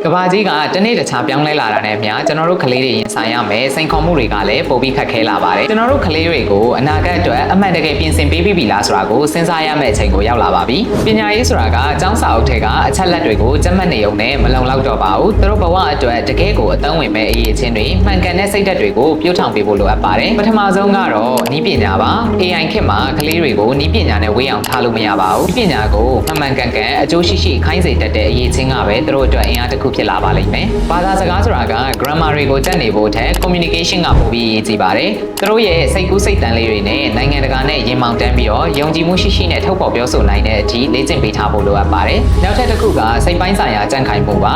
ကဘာကြီးကတနေ့တခြားပြောင်းလဲလာတာနဲ့အမျှကျွန်တော်တို့ကလေးတွေရင်ဆိုင်ရမယ်စိန်ခေါ်မှုတွေကလည်းပိုပြီးခက်ခဲလာပါတယ်ကျွန်တော်တို့ကလေးတွေကိုအနာဂတ်အတွက်အမှန်တကယ်ပြင်ဆင်ပေးပြီးပြီလားဆိုတာကိုစဉ်းစားရမယ့်အချိန်ကိုရောက်လာပါပြီပညာရေးဆိုတာကအကြောင်းစာအုပ်ထဲကအချက်လက်တွေကိုစက်မှတ်နေုံနဲ့မလုံလောက်တော့ပါဘူးသူတို့ဘဝအတွက်တကယ်ကိုအသုံးဝင်မဲ့အရေးအချင်းတွေမှန်ကန်တဲ့စိတ်ဓာတ်တွေကိုပြိုးထောင်ပေးဖို့လိုအပ်ပါတယ်ပထမဆုံးကတော့နည်းပညာပါ AI ခေတ်မှာကလေးတွေကိုနည်းပညာနဲ့ဝေးအောင်ထားလို့မရပါဘူးနည်းပညာကိုမှန်ကန်ကန်အကျိုးရှိရှိခိုင်းစေတတ်တဲ့အရေးချင်းကပဲသူတို့အတွက်အင်အားတစ်ခုဖြစ်လာပါလိမ့်မယ်ဘာသာစကားဆိုတာက grammar တွေကိုတက်နေဖို့ထက် communication ကပိုပြီးအရေးကြီးပါတယ်သူတို့ရဲ့စိတ်ကူးစိတ်တန်လေးတွေနဲ့နိုင်ငံတကာနဲ့ရင်မောင်တန်းပြီးတော့ယုံကြည်မှုရှိရှိနဲ့ထုတ်ဖော်ပြောဆိုနိုင်တဲ့အထိလေ့ကျင့်ပေးထားဖို့လိုအပ်ပါတယ်နောက်ထပ်တစ်ခုကစိတ်ပိုင်းဆိုင်ရာကြံ့ခိုင်မှုပါ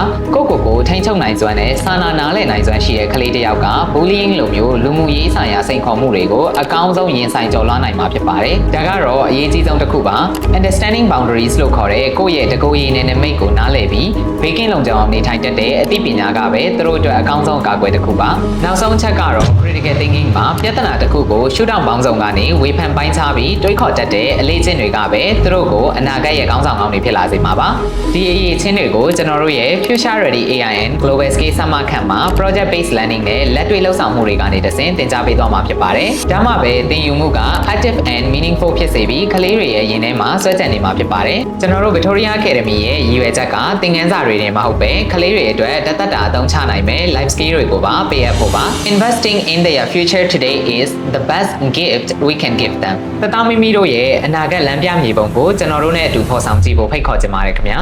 ကိုထိန်းချုပ်နိုင်စွမ်းနဲ့စာနာနားလည်နိုင်စွမ်းရှိတဲ့ကလေးတစ်ယောက်က bullying လိုမျိုးလူမှုရေးဆိုင်ရာစိန်ခေါ်မှုတွေကိုအကောင်းဆုံးရင်ဆိုင်ကျော်လွှားနိုင်မှာဖြစ်ပါတယ်ဒါကတော့အရေးကြီးဆုံးတစ်ခုပါ understanding boundaries လို့ခေါ်တဲ့ကိုယ့်ရဲ့တကူရည်နဲ့မိတ်ကိုနားလည်ပြီးဘေးကင်းလုံခြုံအောင်နေထိုင်တတ်တဲ့အသိပညာကပဲသူတို့အတွက်အကောင်းဆုံးအကာအကွယ်တစ်ခုပါနောက်ဆုံးအချက်ကတော့ critical thinking မှာပြဿနာတစ်ခုကိုရှုထောင့်ပေါင်းစုံကနေဝေဖန်ပိုင်းခြားပြီးတွေးခေါ်တတ်တဲ့အလေးချင်းတွေကပဲသူတို့ကိုအနာဂတ်ရဲ့ကောင်းဆောင်ကောင်းတွေဖြစ်လာစေမှာပါဒီအရေးချင်းတွေကိုကျွန်တော်တို့ရဲ့ Future Ready AIN Global Scale Summer Camp မှာ Project Based Learning နဲ့လက်တွေ့လှုပ်ဆောင်မှုတွေကနေတဆင့်သင်ကြားပေးသွားမှာဖြစ်ပါတယ်ဒါမှပဲသင်ယူမှုက active and meaningful ဖြစ်စေပြီးကလေးတွေရဲ့ရင်ထဲမှာဆွဲကြံနေမှာဖြစ်ပါတယ်ကျွန်တော်တို့ Victoria Academy ရဲ့ရည်ရွယ်ချက်ကသင်ခန်းစာတွေနဲ့မဟုတ်ပဲကလေးတွေအတွက်တသက်တာအသုံးချနိုင်မဲ့ life skill တွေကိုပါပေးအပ်ဖို့ပါ Investing in their future today is the best gift we can give them တသားမိမိတို့ရဲ့အနာဂတ်လမ်းပြမြေပုံကိုကျွန်တော်တို့နဲ့အတူဖော်ဆောင်ကြည့်ဖို့ဖိတ်ခေါ်ချင်ပါတယ်ခင်ဗျာ